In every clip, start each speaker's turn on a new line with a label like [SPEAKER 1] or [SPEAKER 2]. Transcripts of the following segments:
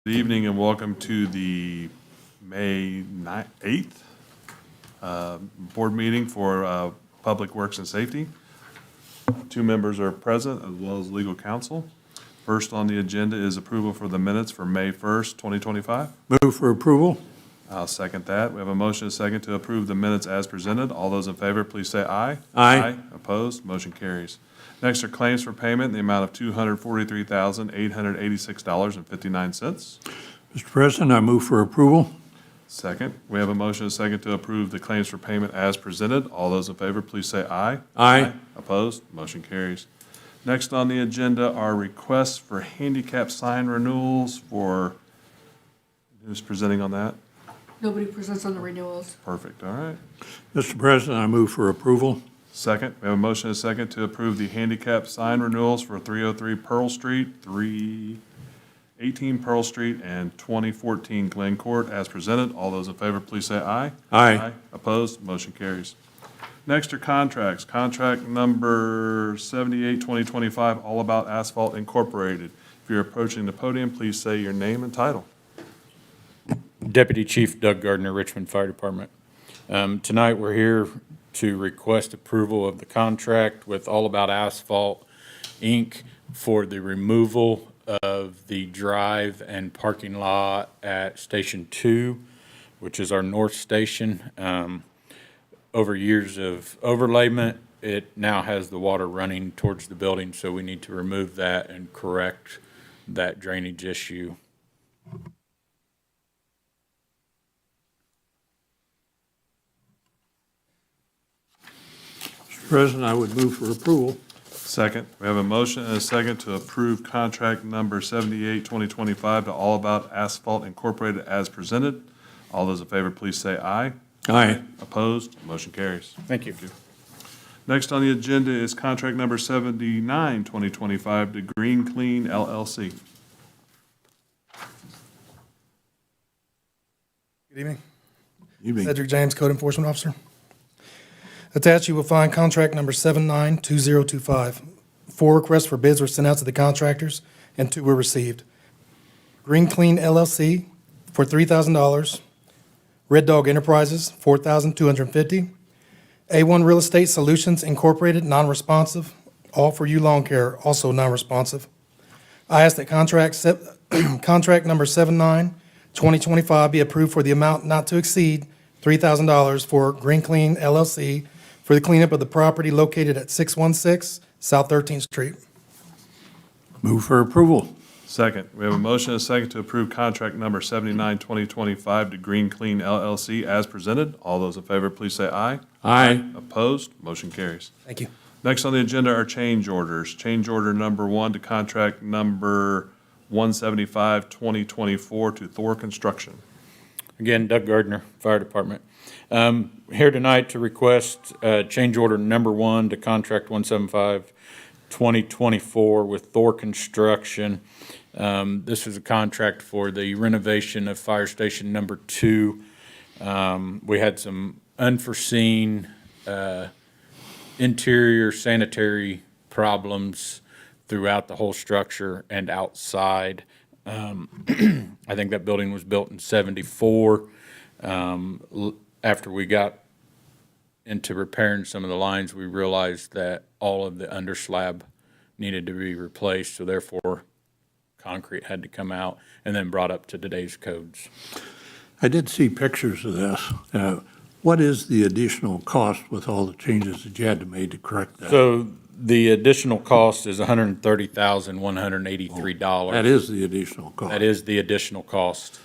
[SPEAKER 1] Good evening and welcome to the May 8th board meeting for Public Works and Safety. Two members are present as well as legal counsel. First on the agenda is approval for the minutes for May 1st, 2025.
[SPEAKER 2] Move for approval.
[SPEAKER 1] I'll second that. We have a motion and a second to approve the minutes as presented. All those in favor, please say aye.
[SPEAKER 2] Aye.
[SPEAKER 1] Opposed? Motion carries. Next are claims for payment in the amount of $243,886.59.
[SPEAKER 2] Mr. President, I move for approval.
[SPEAKER 1] Second, we have a motion and a second to approve the claims for payment as presented. All those in favor, please say aye.
[SPEAKER 2] Aye.
[SPEAKER 1] Opposed? Motion carries. Next on the agenda are requests for handicap sign renewals for, who's presenting on that?
[SPEAKER 3] Nobody presents on the renewals.
[SPEAKER 1] Perfect, all right.
[SPEAKER 2] Mr. President, I move for approval.
[SPEAKER 1] Second, we have a motion and a second to approve the handicap sign renewals for 303 Pearl Street, 318 Pearl Street, and 2014 Glen Court as presented. All those in favor, please say aye.
[SPEAKER 2] Aye.
[SPEAKER 1] Opposed? Motion carries. Next are contracts. Contract number 78, 2025, All About Asphalt Incorporated. If you're approaching the podium, please say your name and title.
[SPEAKER 4] Deputy Chief Doug Gardner, Richmond Fire Department. Tonight, we're here to request approval of the contract with All About Asphalt, Inc. for the removal of the drive and parking lot at Station 2, which is our north station. Over years of overlayment, it now has the water running towards the building, so we need to remove that and correct that drainage issue.
[SPEAKER 2] Mr. President, I would move for approval.
[SPEAKER 1] Second, we have a motion and a second to approve contract number 78, 2025 to All About Asphalt Incorporated as presented. All those in favor, please say aye.
[SPEAKER 2] Aye.
[SPEAKER 1] Opposed? Motion carries.
[SPEAKER 4] Thank you.
[SPEAKER 1] Next on the agenda is contract number 79, 2025 to Green Clean LLC.
[SPEAKER 5] Good evening.
[SPEAKER 2] Evening.
[SPEAKER 5] Cedric James, Code Enforcement Officer. Attached, you will find contract number 792025. 4 requests for bids were sent out to the contractors, and 2 were received. Green Clean LLC for $3,000. Red Dog Enterprises, $4,250. A1 Real Estate Solutions Incorporated, non-responsive. All for You Lawn Care, also non-responsive. I ask that contract number 792025 be approved for the amount not to exceed $3,000 for Green Clean LLC for the cleanup of the property located at 616 South 13th Street.
[SPEAKER 2] Move for approval.
[SPEAKER 1] Second, we have a motion and a second to approve contract number 79, 2025 to Green Clean LLC as presented. All those in favor, please say aye.
[SPEAKER 2] Aye.
[SPEAKER 1] Opposed? Motion carries.
[SPEAKER 5] Thank you.
[SPEAKER 1] Next on the agenda are change orders. Change order number 1 to contract number 175, 2024 to Thor Construction.
[SPEAKER 4] Again, Doug Gardner, Fire Department. Here tonight to request change order number 1 to contract 175, 2024 with Thor Construction. This is a contract for the renovation of Fire Station number 2. We had some unforeseen interior sanitary problems throughout the whole structure and outside. I think that building was built in '74. After we got into repairing some of the lines, we realized that all of the underslab needed to be replaced, so therefore concrete had to come out and then brought up to today's codes.
[SPEAKER 2] I did see pictures of this. What is the additional cost with all the changes that you had to make to correct that?
[SPEAKER 4] So the additional cost is $130,183.
[SPEAKER 2] That is the additional cost.
[SPEAKER 4] That is the additional cost.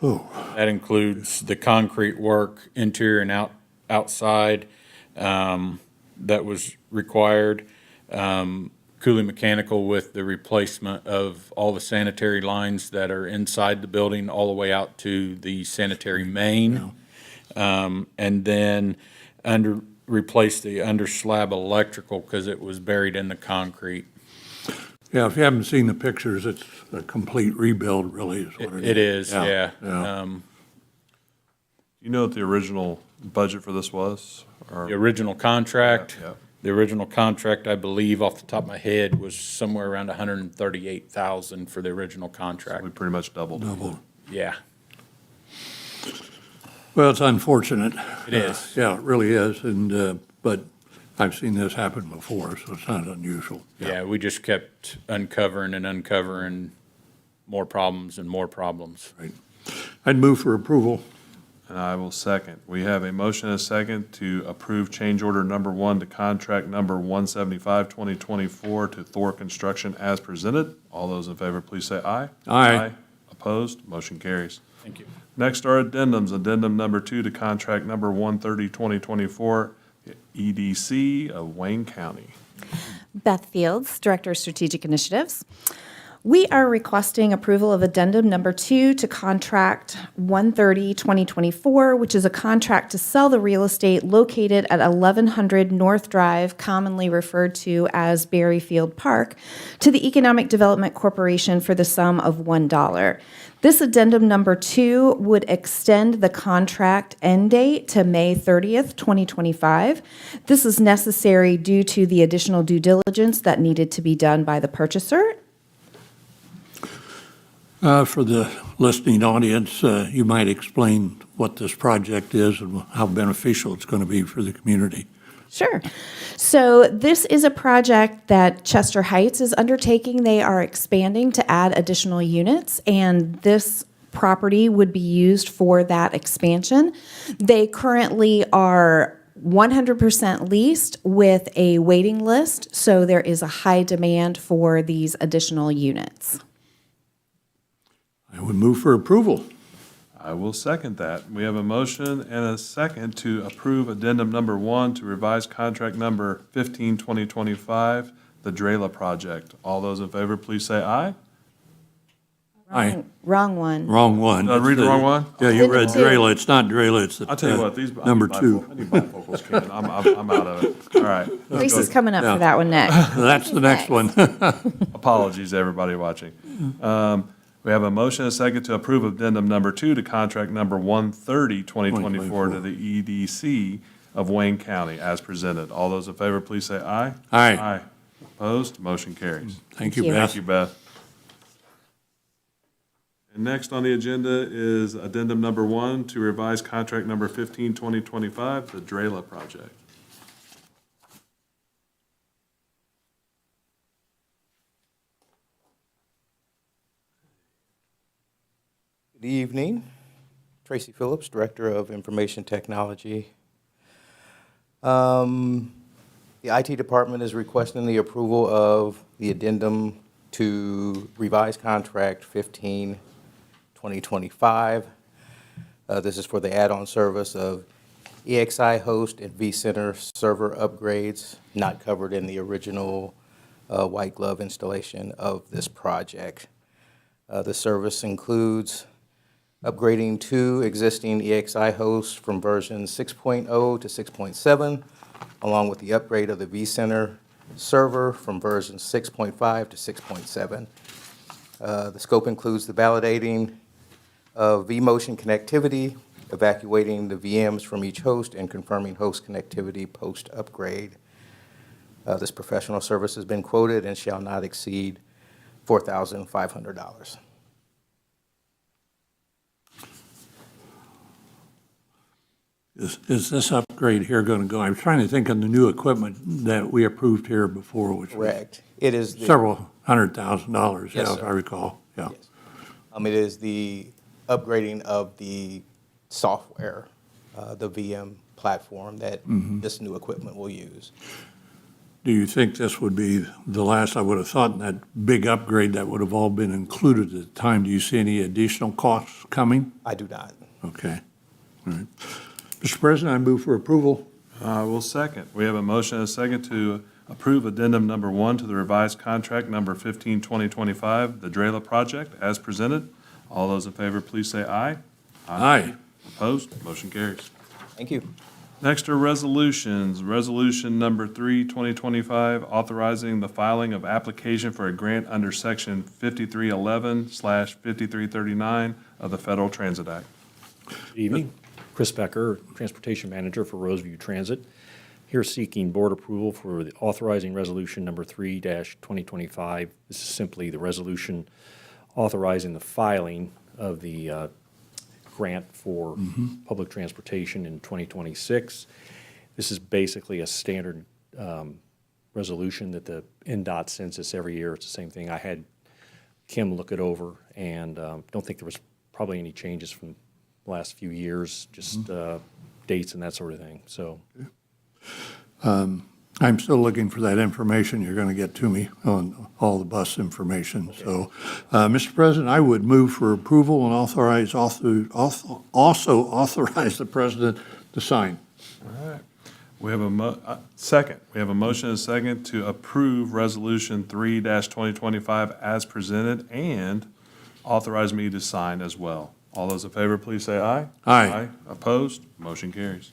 [SPEAKER 2] Oh,
[SPEAKER 4] That includes the concrete work, interior and outside, that was required. Cooley Mechanical with the replacement of all the sanitary lines that are inside the building all the way out to the sanitary main. And then replace the underslab electrical because it was buried in the concrete.
[SPEAKER 2] yeah, if you haven't seen the pictures, it's a complete rebuild, really, is what
[SPEAKER 4] It is, yeah.
[SPEAKER 1] You know what the original budget for this was? Or-
[SPEAKER 4] The original contract,
[SPEAKER 1] Yeah.
[SPEAKER 4] The original contract, I believe, off the top of my head, was somewhere around 138,000 for the original contract.
[SPEAKER 1] We pretty much doubled.
[SPEAKER 4] Yeah,
[SPEAKER 2] Well, it's unfortunate.
[SPEAKER 4] it is.
[SPEAKER 2] Yeah, it really is, and, but I've seen this happen before, so it's not unusual.
[SPEAKER 4] Yeah, we just kept uncovering and uncovering more problems and more problems.
[SPEAKER 2] Right. I'd move for approval.
[SPEAKER 1] And I will second. We have a motion and a second to approve change order number 1 to contract number 175, 2024 to Thor Construction as presented. All those in favor, please say aye.
[SPEAKER 2] Aye.
[SPEAKER 1] Opposed? Motion carries.
[SPEAKER 4] Thank you.
[SPEAKER 1] Next are addendums. Addendum number 2 to contract number 130, 2024 EDC of Wayne County.
[SPEAKER 6] Beth Fields, Director of Strategic Initiatives. We are requesting approval of addendum number 2 to contract 130, 2024, which is a contract to sell the real estate located at 1100 North Drive, commonly referred to as Berryfield Park, to the Economic Development Corporation for the sum of $1. This addendum number 2 would extend the contract end date to May 30th, 2025. This is necessary due to the additional due diligence that needed to be done by the purchaser.
[SPEAKER 2] For the listening audience, you might explain what this project is and how beneficial it's going to be for the community.
[SPEAKER 6] Sure. So this is a project that Chester Heights is undertaking. They are expanding to add additional units, and this property would be used for that expansion. They currently are 100% leased with a waiting list, so there is a high demand for these additional units.
[SPEAKER 2] I would move for approval.
[SPEAKER 1] I will second that. We have a motion and a second to approve addendum number 1 to revise contract number 15, 2025, the Drela project. All those in favor, please say aye.
[SPEAKER 2] Aye.
[SPEAKER 6] Wrong one.
[SPEAKER 2] Wrong one.
[SPEAKER 1] Did I read the wrong one?
[SPEAKER 2] Yeah, you read
[SPEAKER 6] Addendum two.
[SPEAKER 2] Drela. It's not Drela, it's the
[SPEAKER 1] I'll tell you what, these. I
[SPEAKER 2] number
[SPEAKER 1] need
[SPEAKER 2] 2.
[SPEAKER 1] I need bifocals, Ken. I'm out of it. All right. let's
[SPEAKER 6] Reese is
[SPEAKER 1] go.
[SPEAKER 6] coming up
[SPEAKER 2] Yeah.
[SPEAKER 6] for that one next.
[SPEAKER 2] That's the next one.
[SPEAKER 1] Apologies to everybody watching. We have a motion and a second to approve addendum number 2 to contract number 130, 2024 to the EDC of Wayne County as presented. All those in favor, please say aye.
[SPEAKER 2] Aye.
[SPEAKER 1] Aye. Opposed? Motion carries.
[SPEAKER 2] Thank you,
[SPEAKER 6] Thank you.
[SPEAKER 2] Beth.
[SPEAKER 1] Thank you, Beth. And next on the agenda is addendum number 1 to revise contract number 15, 2025, the Drela project.
[SPEAKER 7] Good evening. Tracy Phillips, Director of Information Technology. The IT Department is requesting the approval of the addendum to revise contract 15, 2025. This is for the add-on service of EXI host and vCenter server upgrades, not covered in the original white glove installation of this project. The service includes upgrading 2 existing EXI hosts from version 6.0 to 6.7, along with the upgrade of the vCenter server from version 6.5 to 6.7. The scope includes the validating of vMotion connectivity, evacuating the VMs from each host, and confirming host connectivity post-upgrade. This professional service has been quoted and shall not exceed $4,500.
[SPEAKER 2] Is this upgrade here going to go? I'm trying to think of the new equipment that we approved here before, which was
[SPEAKER 7] Correct. It is the,
[SPEAKER 2] several $100,000,
[SPEAKER 7] Yes,
[SPEAKER 2] yeah, if
[SPEAKER 7] sir.
[SPEAKER 2] I recall. Yeah.
[SPEAKER 7] yes. It is the upgrading of the software, the VM platform that this new equipment will use.
[SPEAKER 2] Do you think this would be the last? I would have thought in that big upgrade that would have all been included at the time. Do you see any additional costs coming?
[SPEAKER 7] I do not.
[SPEAKER 2] Okay. All right. Mr. President, I move for approval.
[SPEAKER 1] I will second. We have a motion and a second to approve addendum number 1 to the revised contract number 15, 2025, the Drela project as presented. All those in favor, please say aye.
[SPEAKER 2] Aye.
[SPEAKER 1] Opposed? Motion carries.
[SPEAKER 7] Thank you.
[SPEAKER 1] Next are resolutions. Resolution number 3, 2025, authorizing the filing of application for a grant under section 5311/5339 of the Federal Transit Act.
[SPEAKER 8] Good evening. Chris Becker, Transportation Manager for Roseview Transit. Here seeking board approval for the authorizing resolution number 3-2025. This is simply the resolution authorizing the filing of the grant for public transportation in 2026. This is basically a standard resolution that the NDOT sends us every year. It's the same thing. I had Kim look it over, and don't think there was probably any changes from the last few years, just dates and that sort of thing, so.
[SPEAKER 2] I'm still looking for that information you're going to get to me on all the bus information. So, Mr. President, I would move for approval and also authorize the president to sign.
[SPEAKER 1] We have a second. We have a motion and a second to approve Resolution 3-2025 as presented and authorize me to sign as well. All those in favor, please say aye.
[SPEAKER 2] Aye.
[SPEAKER 1] Opposed? Motion carries.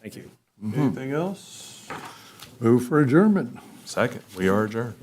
[SPEAKER 8] Thank you.
[SPEAKER 1] Anything else?
[SPEAKER 2] Move for adjournment.
[SPEAKER 1] Second. We are adjourned.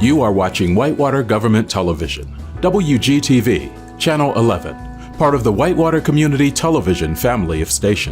[SPEAKER 9] You are watching Whitewater Government Television, WGTV, Channel 11, part of the Whitewater Community Television family of stations.